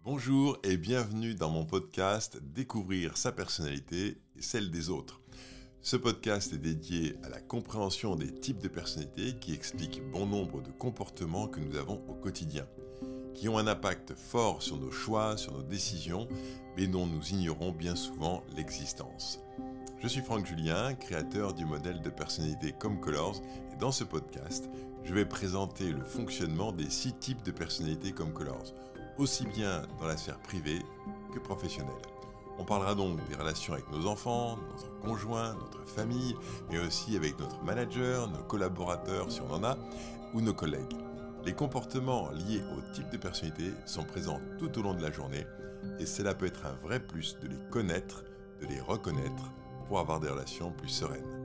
Bonjour et bienvenue dans mon podcast Découvrir sa personnalité et celle des autres. Ce podcast est dédié à la compréhension des types de personnalités qui expliquent bon nombre de comportements que nous avons au quotidien, qui ont un impact fort sur nos choix, sur nos décisions, mais dont nous ignorons bien souvent l'existence. Je suis Franck Julien, créateur du modèle de personnalité Comme Colors, et dans ce podcast, je vais présenter le fonctionnement des 6 types de personnalités Comme Colors, aussi bien dans la sphère privée que professionnelle. On parlera donc des relations avec nos enfants, notre conjoint, notre famille, mais aussi avec notre manager, nos collaborateurs si on en a, ou nos collègues. Les comportements liés au type de personnalité sont présents tout au long de la journée, et cela peut être un vrai plus de les connaître, de les reconnaître, pour avoir des relations plus sereines.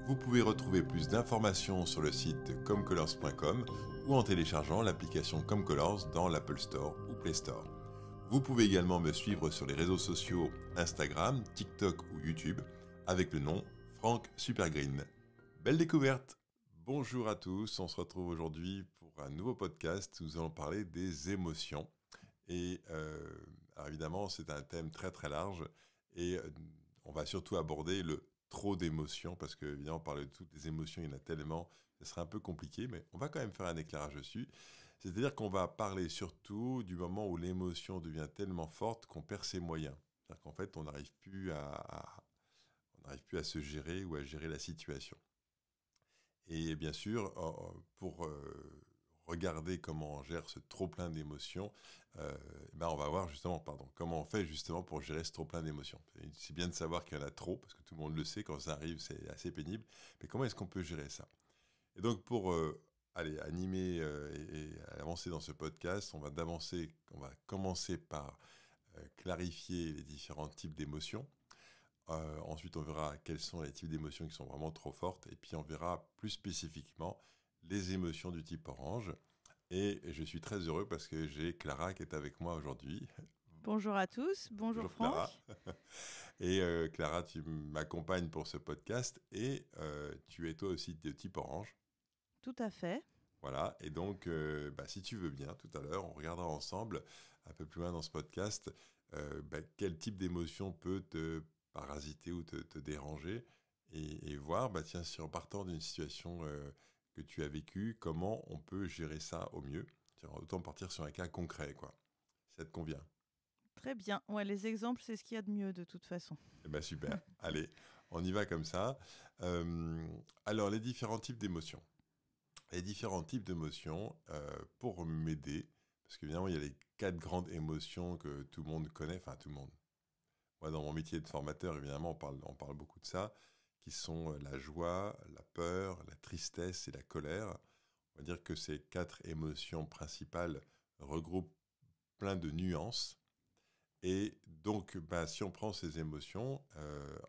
Vous pouvez retrouver plus d'informations sur le site comecolors.com ou en téléchargeant l'application ComeColors dans l'Apple Store ou Play Store. Vous pouvez également me suivre sur les réseaux sociaux Instagram, TikTok ou YouTube avec le nom Franck Supergreen. Belle découverte! Bonjour à tous, on se retrouve aujourd'hui pour un nouveau podcast où nous allons parler des émotions. Et alors évidemment, c'est un thème très très large et on va surtout aborder le trop d'émotions parce que évidemment, parler de toutes les émotions, il y en a tellement, ce serait un peu compliqué, mais on va quand même faire un éclairage dessus. C'est-à-dire qu'on va parler surtout du moment où l'émotion devient tellement forte qu'on perd ses moyens. C'est-à-dire qu'en fait, on n'arrive plus à se gérer ou à gérer la situation. Et bien sûr, pour regarder comment on gère ce trop-plein d'émotions, on va voir justement, comment on fait justement pour gérer ce trop-plein d'émotions. C'est bien de savoir qu'il y en a trop, parce que tout le monde le sait, quand ça arrive, c'est assez pénible. Mais comment est-ce qu'on peut gérer ça? Et donc, pour animer et avancer dans ce podcast, on va commencer par clarifier les différents types d'émotions. Ensuite, on verra quels sont les types d'émotions qui sont vraiment trop fortes. Et puis, on verra plus spécifiquement les émotions du type orange. Et je suis très heureux parce que j'ai Clara qui est avec moi aujourd'hui. Bonjour à tous, bonjour Bonjour Clara. Franck. Et Clara, tu m'accompagnes pour ce podcast et tu es toi aussi de type orange. Tout à fait. Voilà, et donc si tu veux bien, tout à l'heure, on regardera ensemble, un peu plus loin dans ce podcast, quel type d'émotion peut te parasiter ou te déranger, et voir, si en partant d'une situation que tu as vécue, comment on peut gérer ça au mieux. Tiens, autant partir sur un cas concret, quoi. Ça te convient? Très bien. Ouais, les exemples, c'est ce qu'il y a de mieux de toute façon. Eh ben super, allez, on y va comme ça. Alors, les différents types d'émotions. Les différents types d'émotions pour m'aider, parce qu'évidemment, il y a les 4 grandes émotions que tout le monde connaît, enfin tout le monde. Moi, dans mon métier de formateur, évidemment, on parle beaucoup de ça, qui sont la joie, la peur, la tristesse et la colère. On va dire que ces 4 émotions principales regroupent plein de nuances. Et donc, si on prend ces émotions,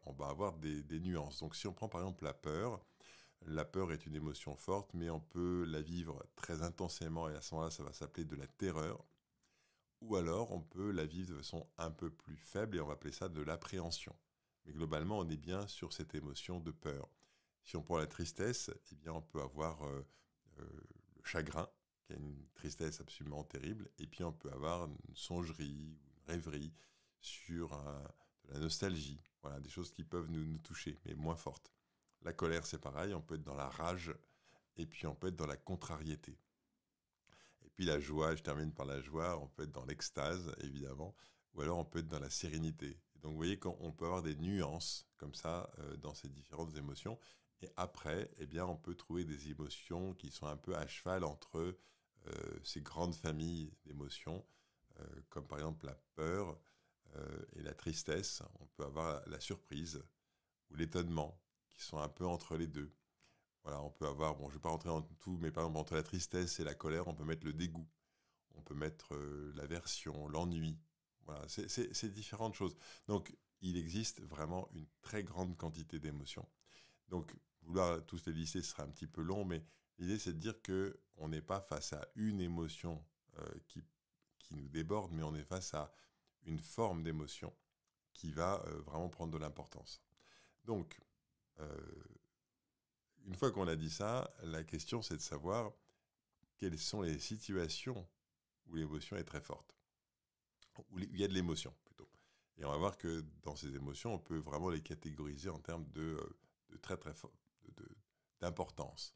on va avoir des nuances. Donc, si on prend par exemple la peur est une émotion forte, mais on peut la vivre très intensément et à ce moment-là, ça va s'appeler de la terreur. Ou alors, on peut la vivre de façon un peu plus faible et on va appeler ça de l'appréhension. Mais globalement, on est bien sur cette émotion de peur. Si on prend la tristesse, eh bien, on peut avoir le chagrin, qui est une tristesse absolument terrible, et puis on peut avoir une songerie ou une rêverie sur de la nostalgie. Voilà, des choses qui peuvent nous toucher, mais moins fortes. La colère, c'est pareil, on peut être dans la rage et puis on peut être dans la contrariété. Et puis la joie, je termine par la joie, on peut être dans l'extase, évidemment, ou alors on peut être dans la sérénité. Et donc vous voyez qu'on peut avoir des nuances comme ça dans ces différentes émotions. Et après, eh bien, on peut trouver des émotions qui sont un peu à cheval entre ces grandes familles d'émotions, comme par exemple la peur et la tristesse. On peut avoir la surprise ou l'étonnement, qui sont un peu entre les deux. Voilà, on peut avoir, bon, je ne vais pas rentrer dans tout, mais par exemple, entre la tristesse et la colère, on peut mettre le dégoût, on peut mettre l'aversion, l'ennui. Voilà, c'est différentes choses. Donc, il existe vraiment une très grande quantité d'émotions. Donc, vouloir tous les lister, ce sera un petit peu long, mais l'idée, c'est de dire qu'on n'est pas face à une émotion qui nous déborde, mais on est face à une forme d'émotion qui va vraiment prendre de l'importance. Donc, une fois qu'on a dit ça, la question c'est de savoir quelles sont les situations où l'émotion est très forte. où il y a de l'émotion plutôt. Et on va voir que dans ces émotions, on peut vraiment les catégoriser en termes de très très fort, d'importance.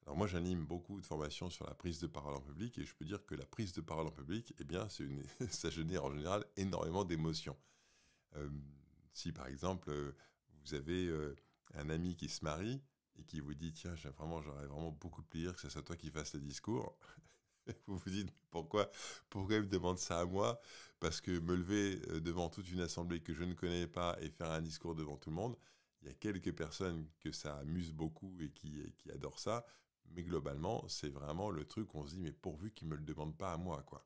Alors moi, j'anime beaucoup de formations sur la prise de parole en public et je peux dire que la prise de parole en public, eh bien, ça génère en général énormément d'émotions. Euh, si par exemple, vous avez un ami qui se marie et qui vous dit « Tiens, j'aurais vraiment beaucoup de plaisir que ce soit toi qui fasses le discours », vous vous dites « Pourquoi il me demande ça à moi ?» Parce que me lever devant toute une assemblée que je ne connais pas et faire un discours devant tout le monde, il y a quelques personnes que ça amuse beaucoup et qui adorent ça, mais globalement, c'est vraiment le truc où on se dit « Mais pourvu qu'il ne me le demande pas à moi, quoi ».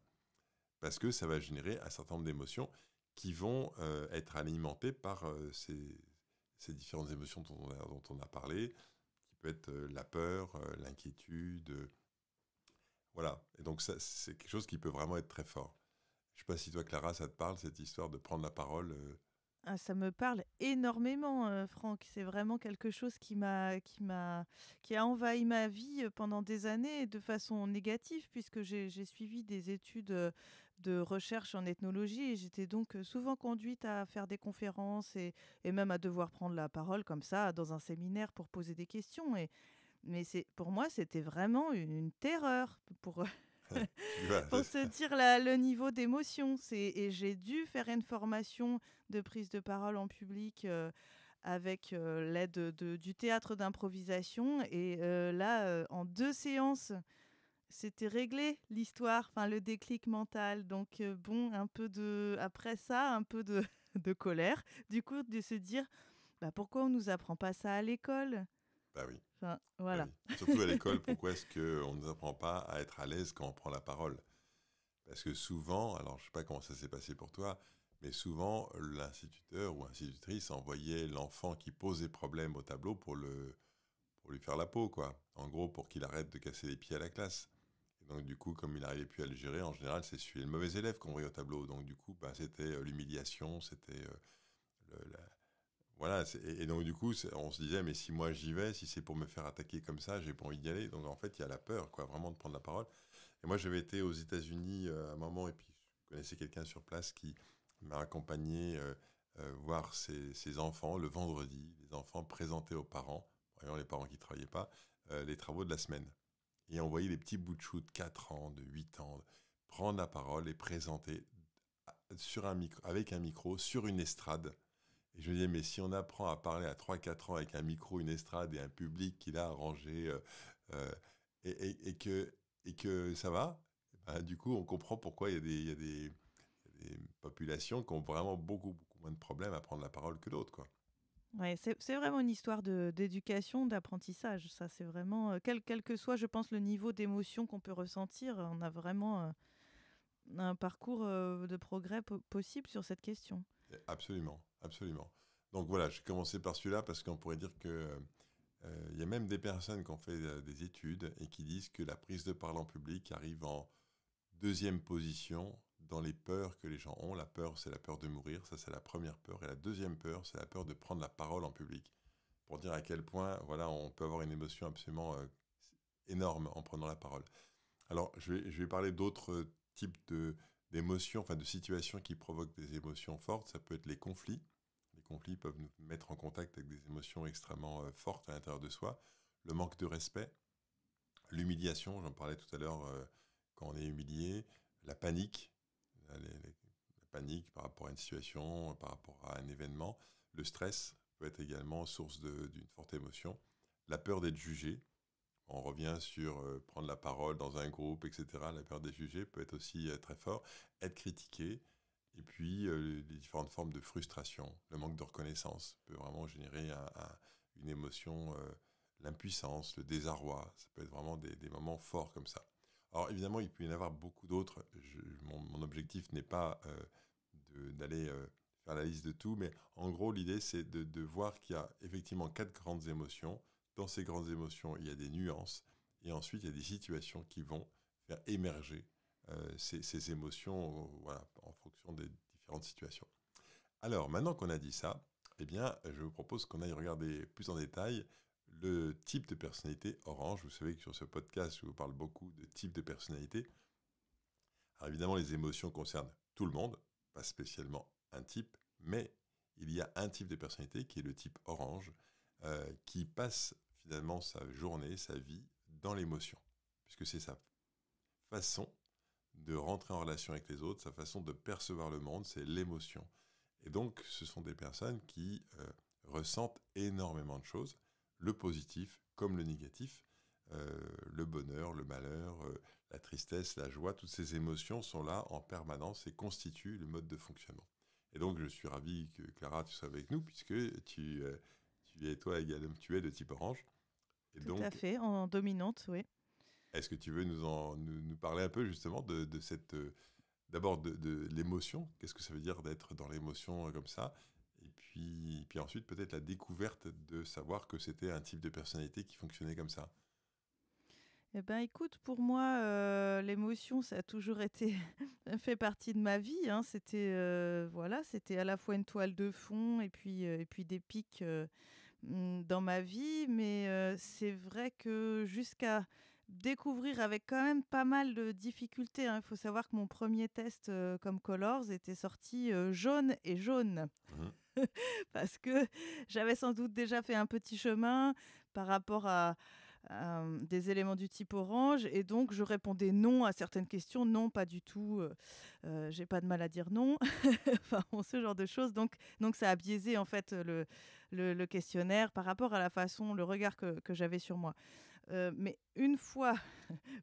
Parce que ça va générer un certain nombre d'émotions qui vont être alimentées par ces différentes émotions dont on a parlé, qui peut être la peur, l'inquiétude, voilà. Et donc ça, c'est quelque chose qui peut vraiment être très fort. Je ne sais pas si toi, Clara, ça te parle, cette histoire de prendre la parole. Ah, ça me parle énormément, Franck. C'est vraiment quelque chose qui a envahi ma vie pendant des années de façon négative, puisque j'ai suivi des études de recherche en ethnologie et j'étais donc souvent conduite à faire des conférences et même à devoir prendre la parole comme ça dans un séminaire pour poser des questions. Mais pour moi, c'était vraiment une terreur Tu vois, pour te dire le niveau d'émotion. Et j'ai dû faire une formation de prise de parole en public avec l'aide du théâtre d'improvisation. Et là, en 2 séances, c'était réglé l'histoire, enfin le déclic mental. Donc bon, après ça, un peu de, de colère. Du coup, de se dire, bah, pourquoi on nous apprend pas ça à l'école? bah oui, Enfin, bah voilà. oui. Surtout à l'école, pourquoi est-ce qu'on ne nous apprend pas à être à l'aise quand on prend la parole? Parce que souvent, alors je ne sais pas comment ça s'est passé pour toi, mais souvent l'instituteur ou institutrice envoyait l'enfant qui posait problème au tableau pour lui faire la peau, quoi. En gros, pour qu'il arrête de casser les pieds à la classe. Et donc du coup, comme il n'arrivait plus à le gérer, en général, c'est celui le mauvais élève qu'on voyait au tableau. Donc du coup, bah, c'était l'humiliation, c'était voilà. Et donc du coup, on se disait, mais si moi j'y vais, si c'est pour me faire attaquer comme ça, j'ai pas envie d'y aller. Donc en fait, il y a la peur, quoi, vraiment de prendre la parole. Et moi, j'avais été aux États-Unis à un moment, et puis je connaissais quelqu'un sur place qui m'a accompagné voir ses enfants le vendredi, les enfants présentés aux parents, voyons les parents qui ne travaillaient pas, les travaux de la semaine. Et on voyait les petits bouts de chou de 4 ans, de 8 ans, prendre la parole et présenter avec un micro sur une estrade. Et je me disais, mais si on apprend à parler à 3-4 ans avec un micro, une estrade et un public qui l'a arrangé, euh, et que ça va, ben, du coup, on comprend pourquoi il y a des populations qui ont vraiment beaucoup, beaucoup moins de problèmes à prendre la parole que d'autres, quoi. Ouais, c'est vraiment une histoire d'éducation, d'apprentissage. Ça, c'est vraiment, quel que soit, je pense, le niveau d'émotion qu'on peut ressentir, on a vraiment un parcours de progrès possible sur cette question. Absolument, absolument. Donc voilà, j'ai commencé par celui-là parce qu'on pourrait dire que il y a même des personnes qui ont fait des études et qui disent que la prise de parole en public arrive en deuxième position dans les peurs que les gens ont. La peur, c'est la peur de mourir, ça c'est la première peur. Et la deuxième peur, c'est la peur de prendre la parole en public. Pour dire à quel point, voilà, on peut avoir une émotion absolument énorme en prenant la parole. Alors, je vais parler d'autres types d'émotions, enfin de situations qui provoquent des émotions fortes. Ça peut être les conflits. Les conflits peuvent nous mettre en contact avec des émotions extrêmement fortes à l'intérieur de soi. Le manque de respect, l'humiliation, j'en parlais tout à l'heure quand on est humilié, la panique, la panique par rapport à une situation, par rapport à un événement. Le stress peut être également source d'une forte émotion. La peur d'être jugé, on revient sur prendre la parole dans un groupe, etc. La peur d'être jugé peut être aussi très fort. Être critiqué, et puis les différentes formes de frustration. Le manque de reconnaissance peut vraiment générer une émotion, l'impuissance, le désarroi. Ça peut être vraiment des moments forts comme ça. Alors évidemment, il peut y en avoir beaucoup d'autres. Mon objectif n'est pas d'aller faire la liste de tout, mais en gros, l'idée, c'est de voir qu'il y a effectivement 4 grandes émotions. Dans ces grandes émotions, il y a des nuances, et ensuite, il y a des situations qui vont faire émerger ces émotions voilà, en fonction des différentes situations. Alors, maintenant qu'on a dit ça, eh bien, je vous propose qu'on aille regarder plus en détail le type de personnalité orange. Vous savez que sur ce podcast, je vous parle beaucoup de types de personnalité. Alors évidemment, les émotions concernent tout le monde, pas spécialement un type, mais il y a un type de personnalité qui est le type orange, qui passe finalement sa journée, sa vie dans l'émotion, puisque c'est sa façon de rentrer en relation avec les autres, sa façon de percevoir le monde, c'est l'émotion. Et donc, ce sont des personnes qui ressentent énormément de choses, le positif comme le négatif, le bonheur, le malheur, la tristesse, la joie, toutes ces émotions sont là en permanence et constituent le mode de fonctionnement. Et donc, je suis ravi que Clara, tu sois avec nous, puisque tu es toi également, tu es de type orange. Et Tout à donc, fait, en dominante, oui. est-ce que tu veux nous parler un peu justement de cette... d'abord de l'émotion, qu'est-ce que ça veut dire d'être dans l'émotion comme ça, et puis ensuite peut-être la découverte de savoir que c'était un type de personnalité qui fonctionnait comme ça. Eh ben, écoute, pour moi, l'émotion, ça a toujours été fait partie de ma vie, hein. C'était, voilà, c'était à la fois une toile de fond et puis des pics, dans ma vie. Mais, c'est vrai que jusqu'à découvrir avec quand même pas mal de difficultés, hein. Il faut savoir que mon premier test, comme Colors était sorti, jaune et jaune. Mhm. Parce que j'avais sans doute déjà fait un petit chemin par rapport à des éléments du type orange, et donc je répondais non à certaines questions. Non, pas du tout, j'ai pas de mal à dire non. Enfin bon, ce genre de choses. Donc ça a biaisé en fait le questionnaire par rapport à la façon, le regard que j'avais sur moi. Mais une fois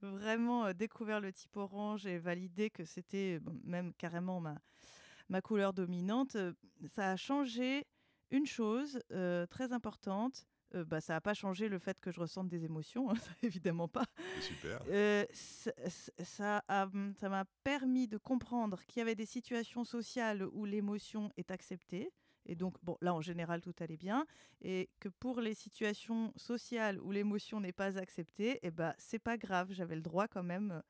vraiment découvert le type orange et validé que c'était bon, même carrément ma couleur dominante, ça a changé une chose très importante. Bah, ça n'a pas changé le fait que je ressente des émotions, hein, ça évidemment pas. C'est super. Ça m'a permis de comprendre qu'il y avait des situations sociales où l'émotion est acceptée. Et donc, bon, là, en général, tout allait bien. Et que pour les situations sociales où l'émotion n'est pas acceptée, eh ben, c'est pas grave. J'avais le droit quand même,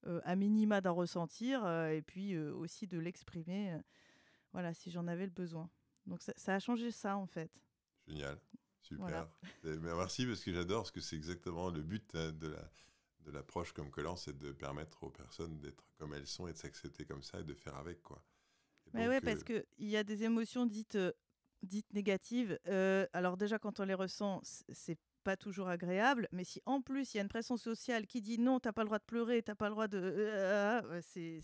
à minima, d'en ressentir, et puis aussi de l'exprimer, voilà, si j'en avais le besoin. Donc, ça a changé ça, en fait. Génial, Voilà. super. Merci parce que j'adore, parce que c'est exactement le but de l'approche comme Collant, c'est de permettre aux personnes d'être comme elles sont et de s'accepter comme ça et de faire avec, quoi. Et Mais ouais, donc, parce qu'il y a des émotions dites négatives. Alors déjà, quand on les ressent, c'est pas toujours agréable. Mais si en plus, il y a une pression sociale qui dit non, t'as pas le droit de pleurer, t'as pas le droit de... c'est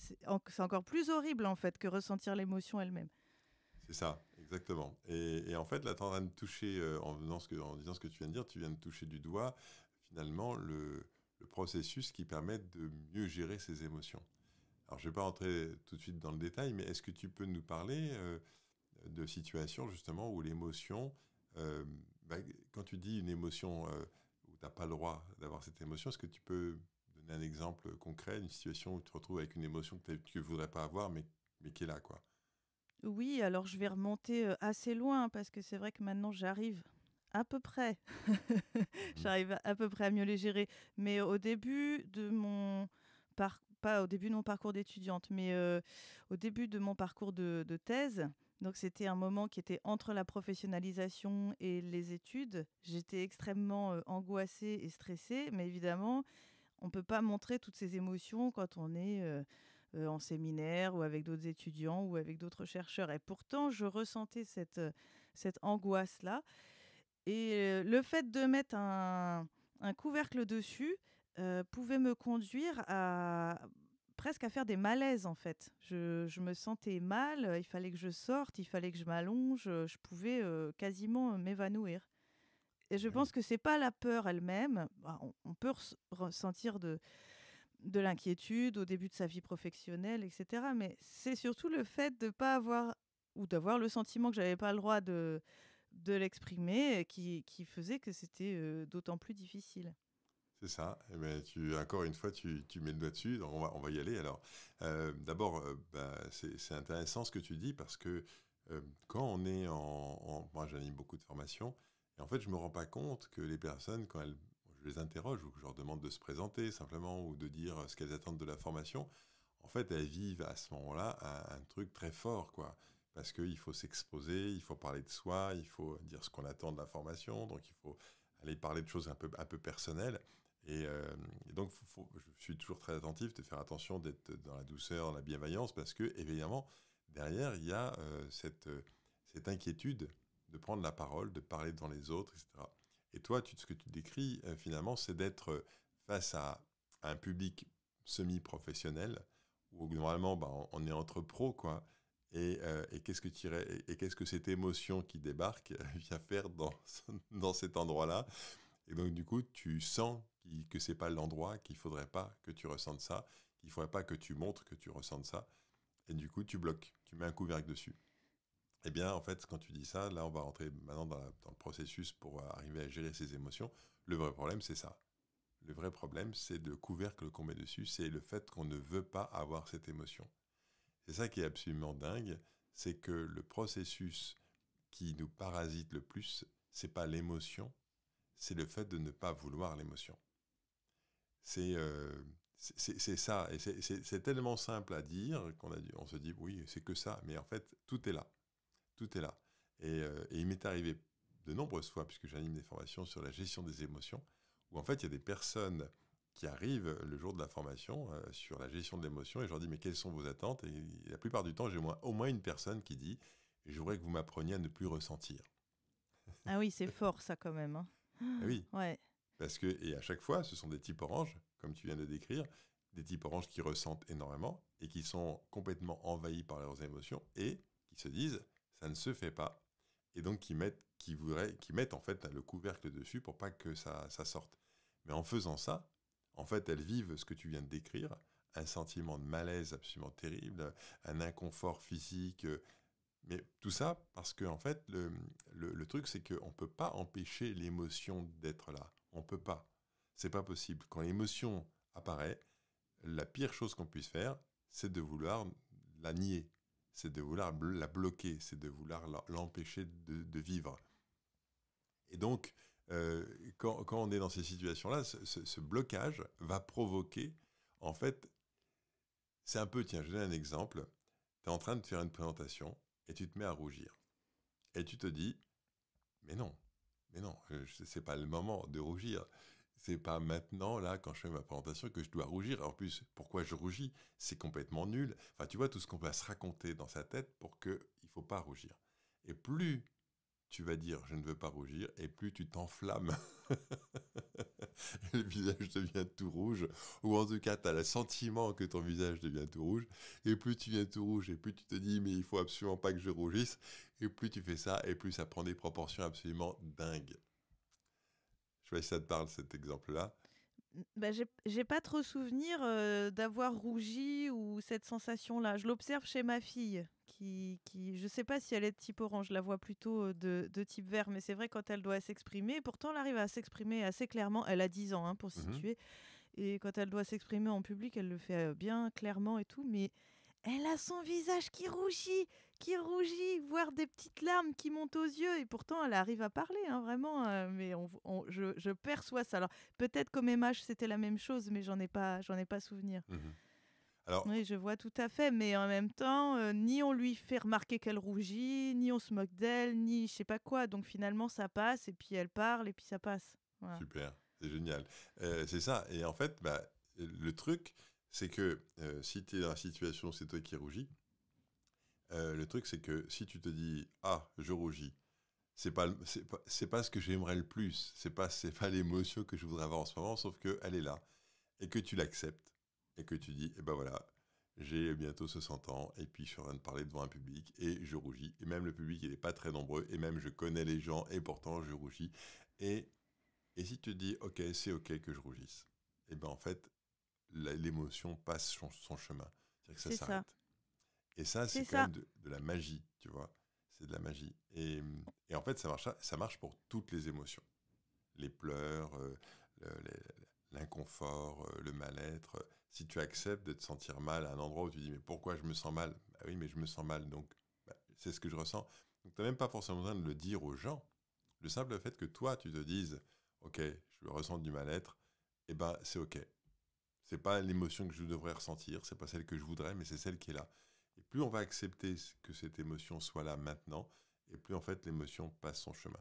encore plus horrible, en fait, que ressentir l'émotion elle-même. c'est ça, exactement. Et en fait, là, tu es en train de toucher, en disant ce que tu viens de dire, tu viens de toucher du doigt, finalement, le processus qui permet de mieux gérer ses émotions. Alors, je ne vais pas rentrer tout de suite dans le détail, mais est-ce que tu peux nous parler de situations, justement, où l'émotion, euh, bah, quand tu dis une émotion où tu n'as pas le droit d'avoir cette émotion, est-ce que tu peux donner un exemple concret, une situation où tu te retrouves avec une émotion que tu ne voudrais pas avoir, mais qui est là, quoi? Oui, alors je vais remonter assez loin, parce que c'est vrai que maintenant j'arrive à peu près. Mhm. J'arrive à peu près à mieux les gérer. Mais au début de mon pas au début de mon parcours d'étudiante, mais au début de mon parcours de thèse. Donc c'était un moment qui était entre la professionnalisation et les études. J'étais extrêmement angoissée et stressée, mais évidemment, on ne peut pas montrer toutes ces émotions quand on est en séminaire ou avec d'autres étudiants ou avec d'autres chercheurs. Et pourtant, je ressentais cette angoisse-là. Et le fait de mettre un couvercle dessus pouvait me conduire à presque à faire des malaises, en fait. Je me sentais mal, il fallait que je sorte, il fallait que je m'allonge, je pouvais quasiment m'évanouir. Et je Ah oui. pense que c'est pas la peur elle-même. Bah, on peut ressentir de l'inquiétude au début de sa vie professionnelle, etc. Mais c'est surtout le fait de pas avoir, ou d'avoir le sentiment que j'avais pas le droit de l'exprimer, qui faisait que c'était d'autant plus difficile. C'est ça. Eh ben, encore une fois, tu mets le doigt dessus. Donc on va y aller. Alors, d'abord, c'est intéressant ce que tu dis parce que quand on est moi, j'anime beaucoup de formations et en fait, je me rends pas compte que les personnes, je les interroge ou que je leur demande de se présenter simplement ou de dire ce qu'elles attendent de la formation, en fait, elles vivent à ce moment-là un truc très fort, quoi. Parce qu'il faut s'exposer, il faut parler de soi, il faut dire ce qu'on attend de la formation, donc il faut aller parler de choses un peu personnelles. Et donc, je suis toujours très attentif de faire attention d'être dans la douceur, dans la bienveillance, parce que, évidemment, derrière, il y a cette inquiétude de prendre la parole, de parler devant les autres, etc. Et toi, ce que tu décris, finalement, c'est d'être face à un public semi-professionnel, où normalement, on est entre pros, quoi. Et qu'est-ce que cette émotion qui débarque vient faire dans cet endroit-là? Et donc, du coup, tu sens que ce n'est pas l'endroit, qu'il ne faudrait pas que tu ressentes ça, qu'il ne faudrait pas que tu montres que tu ressentes ça. Et du coup, tu bloques, tu mets un couvercle dessus. Eh bien, en fait, quand tu dis ça, là, on va rentrer maintenant dans le processus pour arriver à gérer ses émotions. Le vrai problème, c'est ça. Le vrai problème, c'est le couvercle qu'on met dessus, c'est le fait qu'on ne veut pas avoir cette émotion. C'est ça qui est absolument dingue, c'est que le processus qui nous parasite le plus, c'est pas l'émotion, c'est le fait de ne pas vouloir l'émotion. C'est ça, et c'est tellement simple à dire on se dit oui, c'est que ça, mais en fait, tout est là. Tout est là. Et il m'est arrivé de nombreuses fois, puisque j'anime des formations sur la gestion des émotions, où en fait, il y a des personnes qui arrivent le jour de la formation sur la gestion de l'émotion, et je leur dis, mais quelles sont vos attentes? Et la plupart du temps, j'ai au moins une personne qui dit, je voudrais que vous m'appreniez à ne plus ressentir. Ah oui, c'est fort ça quand même, hein. Ah oui, Ouais. et à chaque fois, ce sont des types oranges, comme tu viens de décrire, des types oranges qui ressentent énormément et qui sont complètement envahis par leurs émotions et qui se disent, ça ne se fait pas. Et donc qui mettent en fait le couvercle dessus pour pas que ça sorte. Mais en faisant ça, en fait, elles vivent ce que tu viens de décrire, un sentiment de malaise absolument terrible, un inconfort physique. Mais tout ça parce que en fait, le truc, c'est qu'on ne peut pas empêcher l'émotion d'être là. On ne peut pas. C'est pas possible. Quand l'émotion apparaît, la pire chose qu'on puisse faire, c'est de vouloir la nier, c'est de vouloir la bloquer, c'est de vouloir l'empêcher de vivre. Et donc, quand on est dans ces situations-là, ce blocage va provoquer, en fait, c'est un peu, tiens, je donne un exemple, tu es en train de faire une présentation et tu te mets à rougir. Et tu te dis, mais non, c'est pas le moment de rougir. C'est pas maintenant, là, quand je fais ma présentation, que je dois rougir. En plus, pourquoi je rougis? C'est complètement nul. Enfin, tu vois, tout ce qu'on va se raconter dans sa tête pour qu'il ne faut pas rougir. Et plus tu vas dire « je ne veux pas rougir » et plus tu t'enflammes. Le visage devient tout rouge. Ou en tout cas, tu as le sentiment que ton visage devient tout rouge. Et plus tu viens tout rouge, et plus tu te dis « mais il faut absolument pas que je rougisse ». Et plus tu fais ça, et plus ça prend des proportions absolument dingues. Je sais pas si ça te parle, cet exemple-là. Bah, j'ai pas trop souvenir d'avoir rougi ou cette sensation-là. Je l'observe chez ma fille, je sais pas si elle est de type orange, je la vois plutôt de type vert, mais c'est vrai quand elle doit s'exprimer, pourtant elle arrive à s'exprimer assez clairement. Elle a 10 ans, hein, pour se Mhm. situer, et quand elle doit s'exprimer en public, elle le fait bien clairement et tout, mais elle a son visage qui rougit, voire des petites larmes qui montent aux yeux. Et pourtant, elle arrive à parler, hein, vraiment. Mais je perçois ça. Alors, peut-être qu'au même âge, c'était la même chose, mais j'en ai pas souvenir. Mhm. Alors, Oui, je vois tout à fait. Mais en même temps, ni on lui fait remarquer qu'elle rougit, ni on se moque d'elle, ni je sais pas quoi. Donc finalement, ça passe, et puis elle parle, et puis ça passe. Voilà. super, c'est génial. C'est ça. Et en fait, le truc, c'est que si tu es dans la situation où c'est toi qui rougis, le truc, c'est que si tu te dis ah, je rougis, c'est pas ce que j'aimerais le plus, c'est pas l'émotion que je voudrais avoir en ce moment, sauf qu'elle est là et que tu l'acceptes et que tu dis eh ben voilà, j'ai bientôt 60 ans et puis je suis en train de parler devant un public et je rougis et même le public il est pas très nombreux et même je connais les gens et pourtant je rougis et si tu te dis ok, c'est ok que je rougisse, et ben en fait l'émotion passe son chemin, c'est-à-dire que ça C'est ça. s'arrête. Et ça, c'est C'est quand ça. même de la magie, tu vois. C'est de la magie. Et en fait, ça marche pour toutes les émotions. Les pleurs, l'inconfort, le mal-être. Si tu acceptes de te sentir mal à un endroit où tu dis, mais pourquoi je me sens mal? Bah oui, mais je me sens mal, donc c'est ce que je ressens. Donc, tu n'as même pas forcément besoin de le dire aux gens. Le simple fait que toi, tu te dises, ok, je ressens du mal-être, eh ben, c'est ok. C'est pas l'émotion que je devrais ressentir, c'est pas celle que je voudrais, mais c'est celle qui est là. Et plus on va accepter que cette émotion soit là maintenant, et plus en fait l'émotion passe son chemin.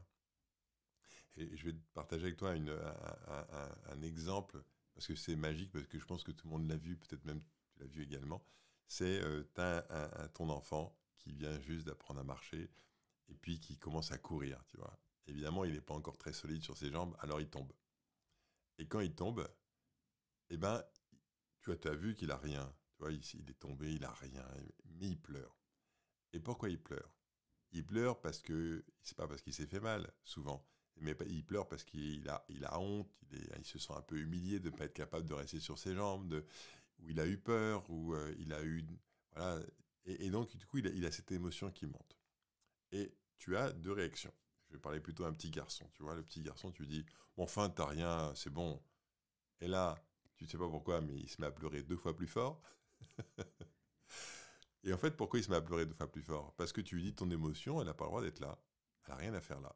Et je vais partager avec toi un exemple, parce que c'est magique, parce que je pense que tout le monde l'a vu, peut-être même tu l'as vu également. C'est, tu as ton enfant qui vient juste d'apprendre à marcher, et puis qui commence à courir, tu vois. Évidemment, il n'est pas encore très solide sur ses jambes, alors il tombe. Et quand il tombe, eh ben, tu as vu qu'il a rien. Tu vois, il est tombé, il a rien, mais il pleure. Et pourquoi il pleure? Il pleure parce que, c'est pas parce qu'il s'est fait mal, souvent, mais il pleure parce qu'il a honte, il se sent un peu humilié de ne pas être capable de rester sur ses jambes, ou il a eu peur, ou il a eu... Voilà. Et donc, du coup, il a cette émotion qui monte. Et tu as deux réactions. Je vais parler plutôt à un petit garçon. Tu vois, le petit garçon, tu lui dis, bon, enfin, t'as rien, c'est bon. Et là, tu ne sais pas pourquoi, mais il se met à pleurer 2 fois plus fort. Et en fait, pourquoi il se met à pleurer 2 fois plus fort? Parce que tu lui dis ton émotion, elle n'a pas le droit d'être là. Elle n'a rien à faire là.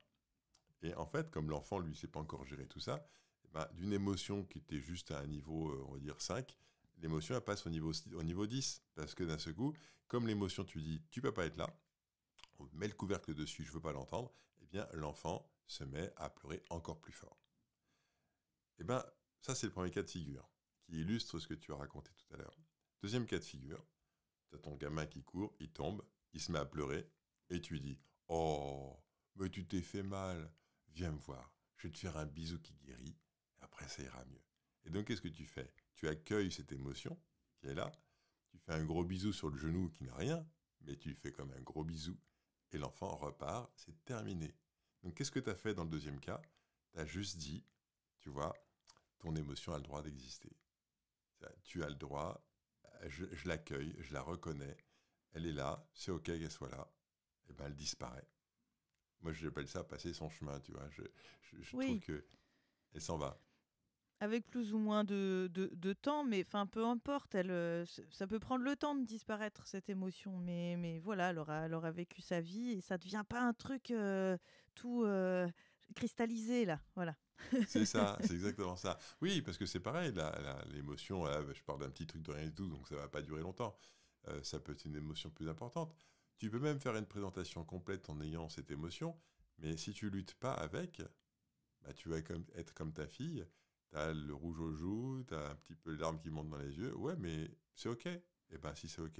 Et en fait, comme l'enfant, lui, ne sait pas encore gérer tout ça, eh ben, d'une émotion qui était juste à un niveau, on va dire 5, l'émotion, elle passe au niveau 10. Parce que d'un seul coup, comme l'émotion, tu dis, tu ne peux pas être là, on met le couvercle dessus, je ne veux pas l'entendre, eh bien, l'enfant se met à pleurer encore plus fort. Eh bien, ça, c'est le premier cas de figure, qui illustre ce que tu as raconté tout à l'heure. Deuxième cas de figure, tu as ton gamin qui court, il tombe, il se met à pleurer, et tu lui dis, oh, mais tu t'es fait mal, viens me voir, je vais te faire un bisou qui guérit, et après ça ira mieux. Et donc, qu'est-ce que tu fais? Tu accueilles cette émotion qui est là, tu fais un gros bisou sur le genou qui n'a rien, mais tu lui fais comme un gros bisou, et l'enfant repart, c'est terminé. Donc, qu'est-ce que tu as fait dans le deuxième cas? Tu as juste dit, tu vois, ton émotion a le droit d'exister. Tu as le droit, je l'accueille, je la reconnais, elle est là, c'est ok qu'elle soit là, et ben elle disparaît. Moi j'appelle ça passer son chemin, tu vois, je trouve Oui, que elle s'en va. avec plus ou moins de temps, mais enfin, peu importe, ça peut prendre le temps de disparaître, cette émotion, mais voilà, elle aura vécu sa vie et ça ne devient pas un truc tout cristallisé, là, voilà. C'est ça, c'est exactement ça. Oui, parce que c'est pareil, l'émotion, je parle d'un petit truc de rien du tout, donc ça va pas durer longtemps. Ça peut être une émotion plus importante. Tu peux même faire une présentation complète en ayant cette émotion, mais si tu luttes pas avec, bah, tu vas être comme ta fille, tu as le rouge aux joues, tu as un petit peu les larmes qui montent dans les yeux, ouais, mais c'est ok. Et ben si c'est ok,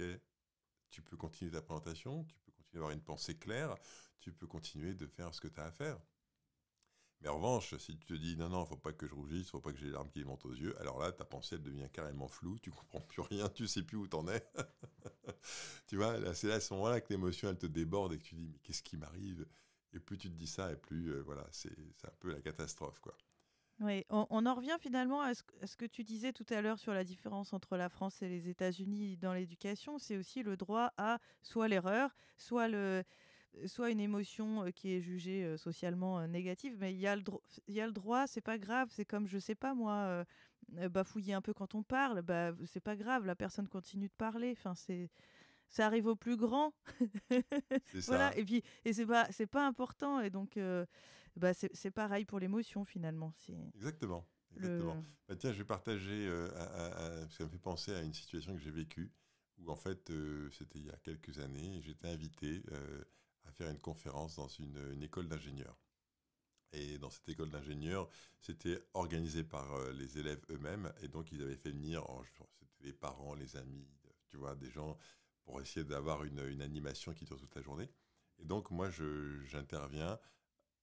tu peux continuer ta présentation, tu peux continuer à avoir une pensée claire, tu peux continuer de faire ce que tu as à faire. Mais en revanche, si tu te dis non, non, faut pas que je rougisse, faut pas que j'ai les larmes qui montent aux yeux, alors là, ta pensée, elle devient carrément floue, tu comprends plus rien, tu sais plus où t'en es. Tu vois, là, c'est là, à ce moment-là que l'émotion, elle te déborde et que tu dis, mais qu'est-ce qui m'arrive? Et plus tu te dis ça, et plus, voilà, c'est un peu la catastrophe, quoi. Oui, on en revient finalement à ce que tu disais tout à l'heure sur la différence entre la France et les États-Unis dans l'éducation. C'est aussi le droit à soit l'erreur, soit une émotion qui est jugée socialement négative, mais il y a le droit, c'est pas grave. C'est comme, je sais pas moi, bafouiller un peu quand on parle, bah, c'est pas grave, la personne continue de parler. Enfin, ça arrive au plus grand. C'est Voilà, ça, et c'est pas important. Et donc, bah, c'est pareil pour l'émotion finalement. C'est exactement, exactement. le. Bah, tiens, je vais partager, ça me fait penser à une situation que j'ai vécue, où en fait, c'était il y a quelques années, et j'étais invité à faire une conférence dans une école d'ingénieurs. Et dans cette école d'ingénieurs, c'était organisé par les élèves eux-mêmes. Et donc, ils avaient fait venir, c'était les parents, les amis, tu vois, des gens pour essayer d'avoir une animation qui dure toute la journée. Et donc, moi, j'interviens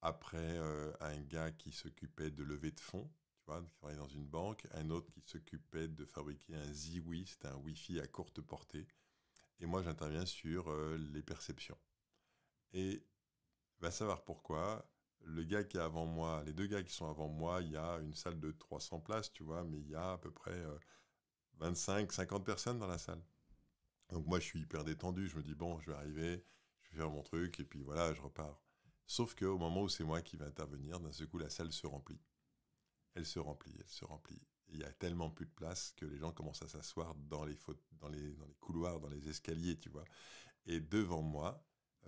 après un gars qui s'occupait de lever de fonds, tu vois, qui travaillait dans une banque, un autre qui s'occupait de fabriquer un Ziwi, c'était un Wi-Fi à courte portée. Et moi, j'interviens sur les perceptions. Et va savoir pourquoi. Le gars qui est avant moi, les 2 gars qui sont avant moi, il y a une salle de 300 places, tu vois, mais il y a à peu près 25, 50 personnes dans la salle. Donc moi, je suis hyper détendu. Je me dis, bon, je vais arriver, je vais faire mon truc, et puis voilà, je repars. Sauf qu'au moment où c'est moi qui vais intervenir, d'un seul coup, la salle se remplit. Elle se remplit, elle se remplit. Et il y a tellement plus de place que les gens commencent à s'asseoir dans les couloirs, dans les escaliers, tu vois. Et devant moi,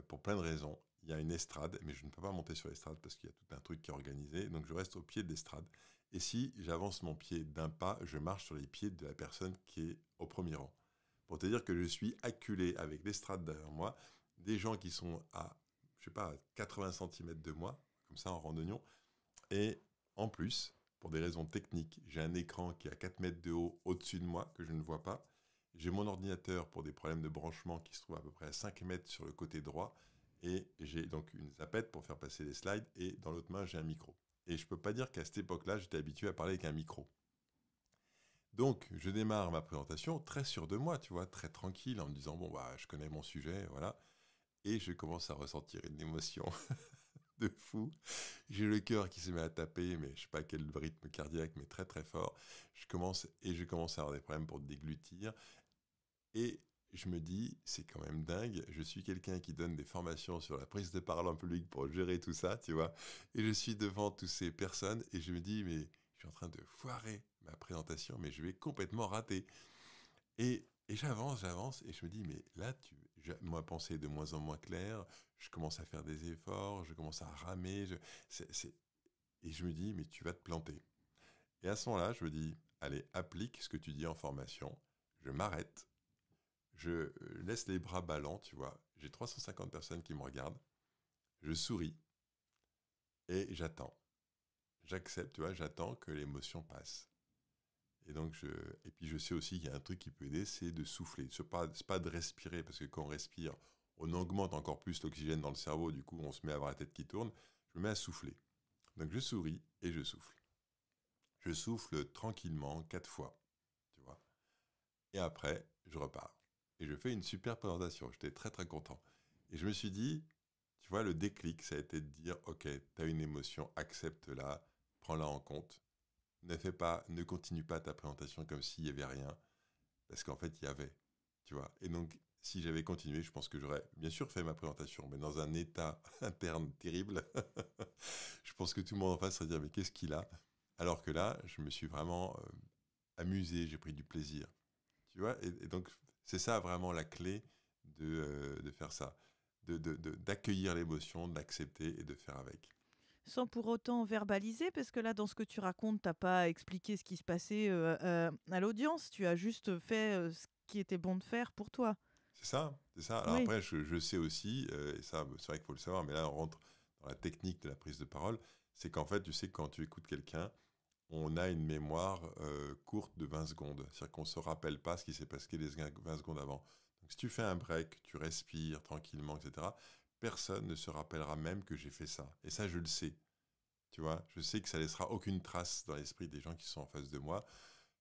pour plein de raisons, il y a une estrade, mais je ne peux pas monter sur l'estrade parce qu'il y a tout un truc qui est organisé. Donc je reste au pied de l'estrade. Et si j'avance mon pied d'un pas, je marche sur les pieds de la personne qui est au premier rang. Pour te dire que je suis acculé avec l'estrade derrière moi, des gens qui sont à, je sais pas, à 80 cm de moi, comme ça en randonnion, Et en plus, pour des raisons techniques, j'ai un écran qui est à 4 mètres de haut au-dessus de moi, que je ne vois pas. J'ai mon ordinateur pour des problèmes de branchement qui se trouve à peu près à 5 mètres sur le côté droit. Et j'ai donc une zapette pour faire passer les slides. Et dans l'autre main, j'ai un micro. Et je ne peux pas dire qu'à cette époque-là, j'étais habitué à parler avec un micro. Donc, je démarre ma présentation très sûr de moi, tu vois, très tranquille, en me disant, bon, bah, je connais mon sujet, voilà. Et je commence à ressentir une émotion de fou. J'ai le cœur qui se met à taper, mais je ne sais pas quel rythme cardiaque, mais très très fort. Je commence à avoir des problèmes pour déglutir. Et je me dis, c'est quand même dingue, je suis quelqu'un qui donne des formations sur la prise de parole en public pour gérer tout ça, tu vois. Et je suis devant toutes ces personnes et je me dis, mais je suis en train de foirer ma présentation, mais je vais complètement rater. Et j'avance, et je me dis, mais là, ma pensée est de moins en moins claire, je commence à faire des efforts, je commence à ramer, et je me dis, mais tu vas te planter. Et à ce moment-là, je me dis, allez, applique ce que tu dis en formation, je m'arrête, je laisse les bras ballants, tu vois, j'ai 350 personnes qui me regardent, je souris, et j'attends. J'accepte, tu vois, j'attends que l'émotion passe. Et puis je sais aussi qu'il y a un truc qui peut aider, c'est de souffler. C'est pas de respirer, parce que quand on respire, on augmente encore plus l'oxygène dans le cerveau, du coup on se met à avoir la tête qui tourne. Je me mets à souffler. Donc je souris et je souffle. Je souffle tranquillement 4 fois, tu vois. Et après, je repars. Et je fais une super présentation. J'étais très très content. Et je me suis dit, tu vois, le déclic, ça a été de dire, ok, tu as une émotion, accepte-la, prends-la en compte. Ne continue pas ta présentation comme s'il n'y avait rien, parce qu'en fait, il y avait, tu vois. Et donc, si j'avais continué, je pense que j'aurais bien sûr fait ma présentation, mais dans un état interne terrible. Je pense que tout le monde en face serait dire, mais qu'est-ce qu'il a? Alors que là, je me suis vraiment amusé, j'ai pris du plaisir, tu vois. Et donc, c'est ça vraiment la clé de faire ça, d'accueillir l'émotion, de l'accepter et de faire avec. Sans pour autant verbaliser, parce que là, dans ce que tu racontes, t'as pas expliqué ce qui se passait à l'audience. Tu as juste fait ce qui était bon de faire pour toi. C'est ça, c'est ça. Alors Oui. après, je sais aussi, et ça, c'est vrai qu'il faut le savoir, mais là, on rentre dans la technique de la prise de parole, c'est qu'en fait, tu sais, quand tu écoutes quelqu'un, on a une mémoire courte de 20 secondes. C'est-à-dire qu'on ne se rappelle pas ce qui s'est passé les 20 secondes avant. Donc si tu fais un break, tu respires tranquillement, etc., personne ne se rappellera même que j'ai fait ça. Et ça, je le sais. Tu vois, je sais que ça laissera aucune trace dans l'esprit des gens qui sont en face de moi,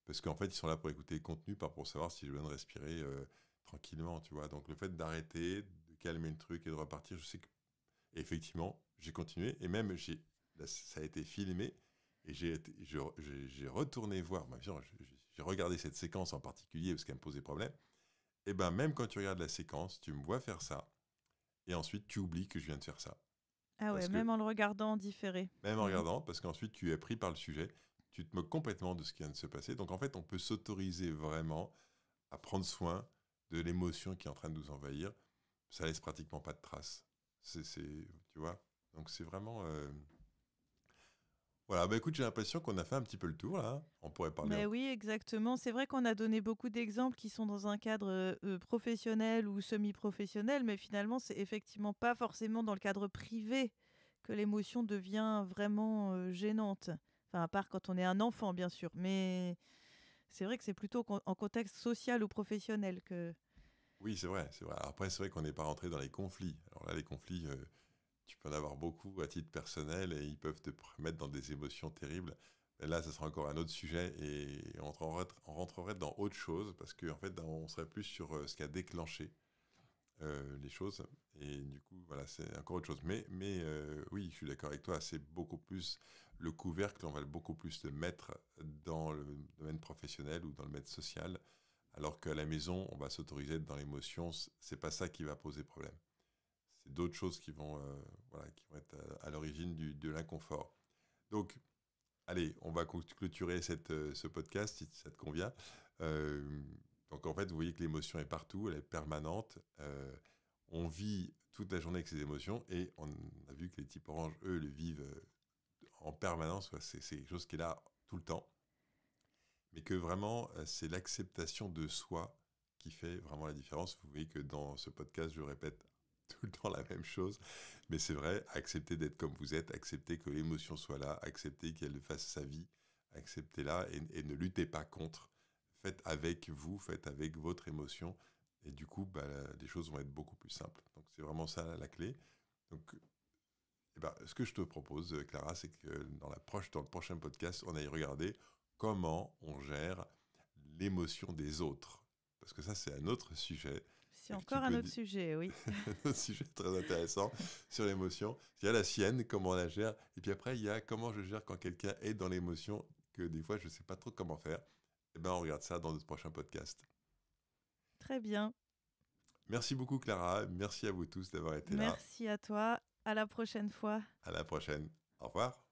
parce qu'en fait, ils sont là pour écouter le contenu, pas pour savoir si je viens de respirer tranquillement, tu vois. Donc le fait d'arrêter, de calmer le truc et de repartir, je sais que effectivement, j'ai continué, et même là, ça a été filmé, et j'ai retourné voir, bien sûr, j'ai regardé cette séquence en particulier parce qu'elle me posait problème. Et ben même quand tu regardes la séquence, tu me vois faire ça, et ensuite tu oublies que je viens de faire ça. Ah ouais, Parce que même en le regardant en différé. même en Mm. regardant, parce qu'ensuite tu es pris par le sujet, tu te moques complètement de ce qui vient de se passer. Donc en fait, on peut s'autoriser vraiment à prendre soin de l'émotion qui est en train de nous envahir. Ça laisse pratiquement pas de traces. Tu vois. Donc c'est vraiment. Voilà, bah écoute, j'ai l'impression qu'on a fait un petit peu le tour là. On pourrait parler Mais encore. oui, exactement. C'est vrai qu'on a donné beaucoup d'exemples qui sont dans un cadre professionnel ou semi-professionnel, mais finalement, c'est effectivement pas forcément dans le cadre privé que l'émotion devient vraiment gênante. Enfin, à part quand on est un enfant, bien sûr. Mais c'est vrai que c'est plutôt en contexte social ou professionnel que... Oui, c'est vrai, c'est vrai. Alors après, c'est vrai qu'on n'est pas rentré dans les conflits. Alors là, les conflits, tu peux en avoir beaucoup à titre personnel et ils peuvent te mettre dans des émotions terribles. Et là, ça sera encore un autre sujet et on rentrerait dans autre chose parce qu'en fait, on serait plus sur ce qui a déclenché les choses. Et du coup, voilà, c'est encore autre chose. Mais oui, je suis d'accord avec toi, c'est beaucoup plus le couvercle, on va beaucoup plus le mettre dans le domaine professionnel ou dans le domaine social, alors qu'à la maison, on va s'autoriser à être dans l'émotion. C'est pas ça qui va poser problème. C'est d'autres choses voilà, qui vont être à l'origine de l'inconfort. Donc, allez, on va clôturer ce podcast si ça te convient. Euh, donc en fait, vous voyez que l'émotion est partout, elle est permanente. On vit toute la journée avec ces émotions et on a vu que les types orange, eux, le vivent en permanence. C'est quelque chose qui est là tout le temps. Mais que vraiment, c'est l'acceptation de soi qui fait vraiment la différence. Vous voyez que dans ce podcast, je répète tout le temps la même chose. Mais c'est vrai, acceptez d'être comme vous êtes, acceptez que l'émotion soit là, acceptez qu'elle fasse sa vie, acceptez-la et ne luttez pas contre. Faites avec vous, faites avec votre émotion. Et du coup, les choses vont être beaucoup plus simples. Donc c'est vraiment ça la clé. Donc, ce que je te propose, Clara, c'est que dans le prochain podcast, on aille regarder comment on gère l'émotion des autres. Parce que ça, c'est un autre sujet. C'est encore un autre sujet, oui. Un sujet très intéressant sur l'émotion. Il y a la sienne, comment on la gère. Et puis après, il y a comment je gère quand quelqu'un est dans l'émotion, que des fois, je ne sais pas trop comment faire. On regarde ça dans notre prochain podcast. Très bien. Merci beaucoup, Clara. Merci à vous tous d'avoir été là. Merci à toi. À la prochaine fois. À la prochaine. Au revoir.